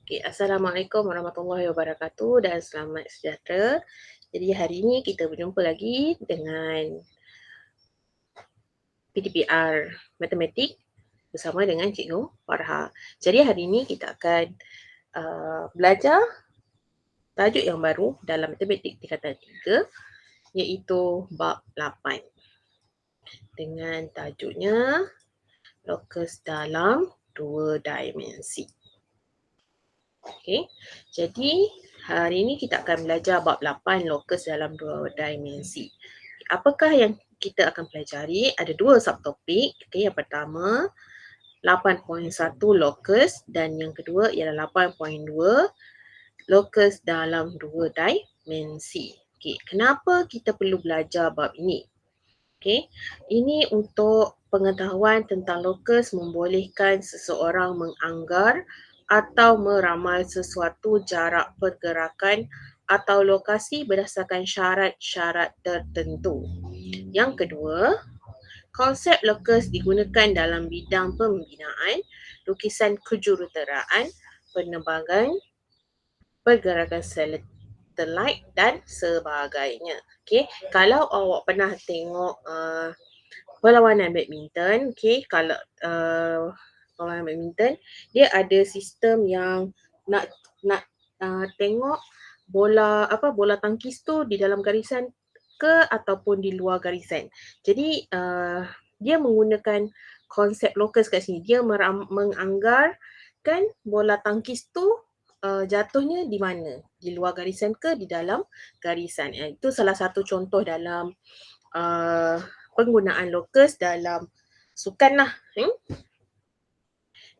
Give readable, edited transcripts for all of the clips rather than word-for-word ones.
Okay, Assalamualaikum warahmatullahi wabarakatuh dan selamat sejahtera. Jadi hari ini kita berjumpa lagi dengan PTPR Matematik bersama dengan Cikgu Farha. Jadi hari ini kita akan belajar tajuk yang baru dalam Matematik tingkatan 3 iaitu bab 8 dengan tajuknya Locus dalam dua dimensi. Okay, jadi hari ini kita akan belajar bab 8 locus dalam dua dimensi. Apakah yang kita akan pelajari? Ada dua subtopik. Okay, yang pertama 8.1 locus dan yang kedua ialah 8.2 locus dalam dua dimensi. Okay, kenapa kita perlu belajar bab ini? Okay, ini untuk pengetahuan tentang locus membolehkan seseorang menganggar atau meramal sesuatu jarak pergerakan atau lokasi berdasarkan syarat-syarat tertentu. Yang kedua, konsep locus digunakan dalam bidang pembinaan, lukisan kejuruteraan, penerbangan, pergerakan satelit dan sebagainya. Okay, kalau awak pernah tengok perlawanan badminton, okay, kalau perlawanan badminton, dia ada sistem yang nak tengok bola tangkis tu di dalam garisan ke ataupun di luar garisan. Jadi dia menggunakan konsep locus kat sini. Dia menganggarkan bola tangkis tu jatuhnya di mana? Di luar garisan ke di dalam garisan. Itu salah satu contoh dalam penggunaan locus dalam sukan lah.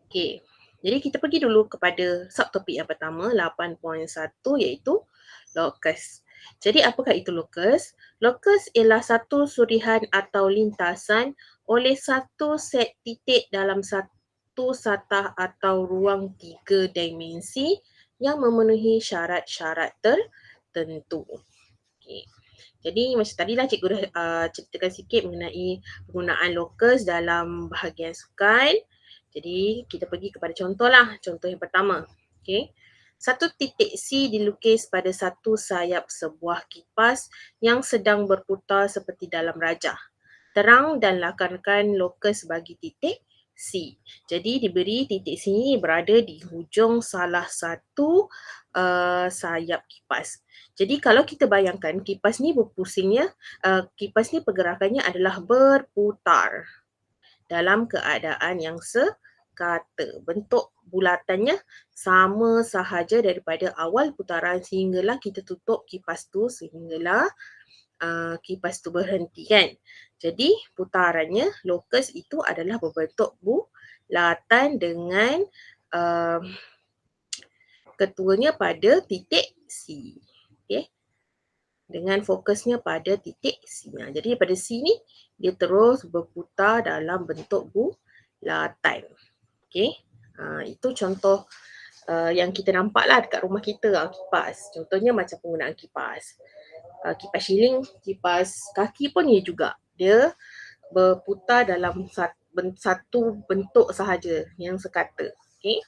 Okay. Jadi kita pergi dulu kepada subtopik yang pertama, 8.1 iaitu locus. Jadi apakah itu locus? Locus ialah satu surihan atau lintasan oleh satu set titik dalam satu satah atau ruang tiga dimensi yang memenuhi syarat-syarat tertentu. Okay. Jadi macam tadilah cikgu dah ceritakan sikit mengenai penggunaan locus dalam bahagian sukan. Jadi kita pergi kepada contoh lah. Contoh yang pertama. Okay. Satu titik C dilukis pada satu sayap sebuah kipas yang sedang berputar seperti dalam rajah. Terang dan lakarkan locus bagi titik C. Jadi diberi titik C ini berada di hujung salah satu sayap kipas. Jadi kalau kita bayangkan kipas ni berpusingnya, kipas ni pergerakannya adalah berputar dalam keadaan yang sekata. Bentuk bulatannya sama sahaja daripada awal putaran sehinggalah kita tutup kipas tu, sehinggalah kipas tu berhenti kan. Jadi putarannya locus itu adalah berbentuk bulatan dengan ketuanya pada titik C. Okay. Dengan fokusnya pada titik C. Jadi pada C ni dia terus berputar dalam bentuk bulatan. Okay. Itu contoh yang kita nampak lah dekat rumah kita kipas. Contohnya macam penggunaan kipas. Kipas shilling, kipas kaki pun ia juga. Dia berputar dalam satu bentuk sahaja yang sekata. Okay.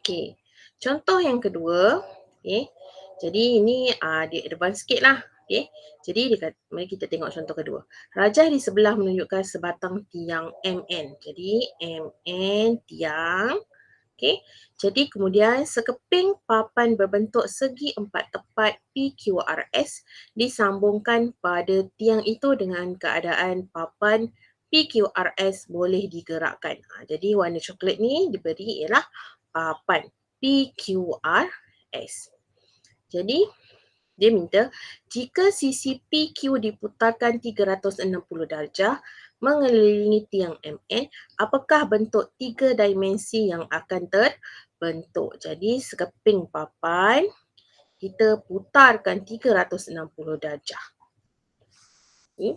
Okay. Contoh yang kedua. Okay. Jadi ini dia advance sikit lah. Okay. Jadi mari kita tengok contoh kedua. Rajah di sebelah menunjukkan sebatang tiang MN. Jadi MN tiang. Okay. Jadi kemudian sekeping papan berbentuk segi empat tepat PQRS disambungkan pada tiang itu dengan keadaan papan PQRS boleh digerakkan. Jadi warna coklat ni diberi ialah papan PQRS. Jadi dia minta jika sisi PQ diputarkan 360 darjah mengelilingi tiang MN, apakah bentuk tiga dimensi yang akan terbentuk? Jadi sekeping papan kita putarkan 360 darjah. Okay.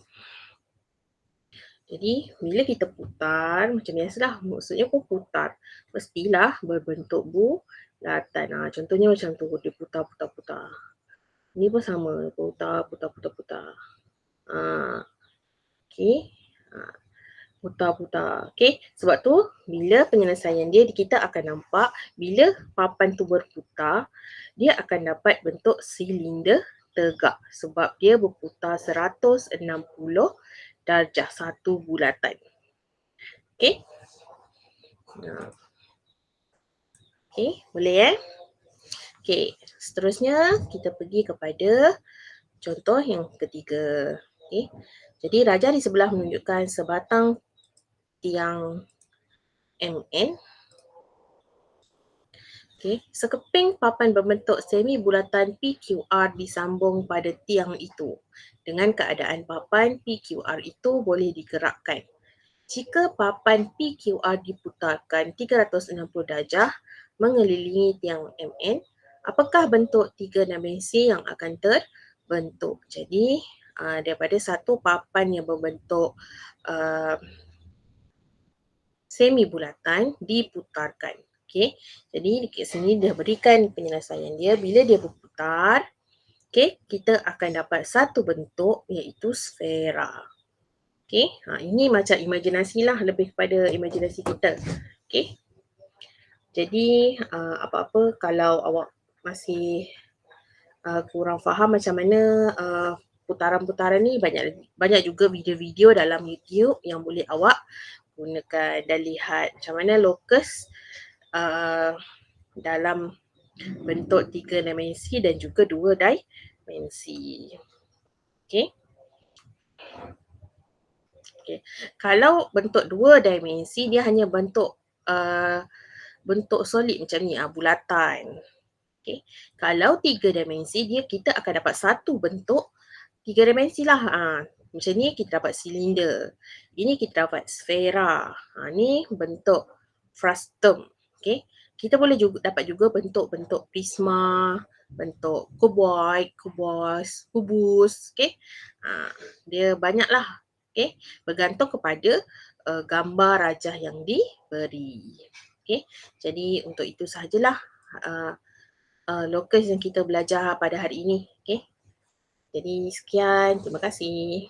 Jadi bila kita putar macam biasalah, maksudnya pun putar mestilah berbentuk bulatan. Contohnya macam tu, dia putar. Ni pun sama, putar. Okay. Putar-putar. Okey, sebab tu bila penyelesaian dia kita akan nampak bila papan tu berputar, dia akan dapat bentuk silinder tegak sebab dia berputar 160 darjah satu bulatan. Okey? Nah, okey, boleh Okey, seterusnya kita pergi kepada contoh yang ketiga. Okey. Jadi raja di sebelah menunjukkan sebatang tiang MN. Okey, sekeping papan berbentuk semi bulatan PQR disambung pada tiang itu. Dengan keadaan papan PQR itu boleh digerakkan. Jika papan PQR diputarkan 360 darjah mengelilingi tiang MN, apakah bentuk tiga dimensi yang akan terbentuk? Jadi, daripada satu papan yang berbentuk uh, semi bulatan diputarkan. Okey. Jadi dekat sini dia berikan penyelesaian dia bila dia berputar, okey, kita akan dapat satu bentuk iaitu sfera. Okey. Ini macam imajinasi lah, lebih kepada imajinasi kita. Okey. Jadi apa-apa kalau awak masih kurang faham macam mana putaran-putaran ni, banyak juga video-video dalam YouTube yang boleh awak gunakan dan lihat macam mana lokus dalam bentuk tiga dimensi dan juga dua dimensi. Okey. Okay. Kalau bentuk dua dimensi dia hanya bentuk bentuk solid macam ni, bulatan. Okay. Kalau tiga dimensi dia kita akan dapat satu bentuk tiga dimensi lah. Macam ni kita dapat silinder. Ini kita dapat sfera. Ni bentuk frustum. Okay. Kita boleh juga dapat juga bentuk-bentuk prisma, bentuk cuboid, kubus. Okay. Dia banyak lah. Okay. Bergantung kepada gambar rajah yang diberi. Okay. Jadi untuk itu sahajalah lokus yang kita belajar pada hari ini. Okay. Jadi sekian, terima kasih.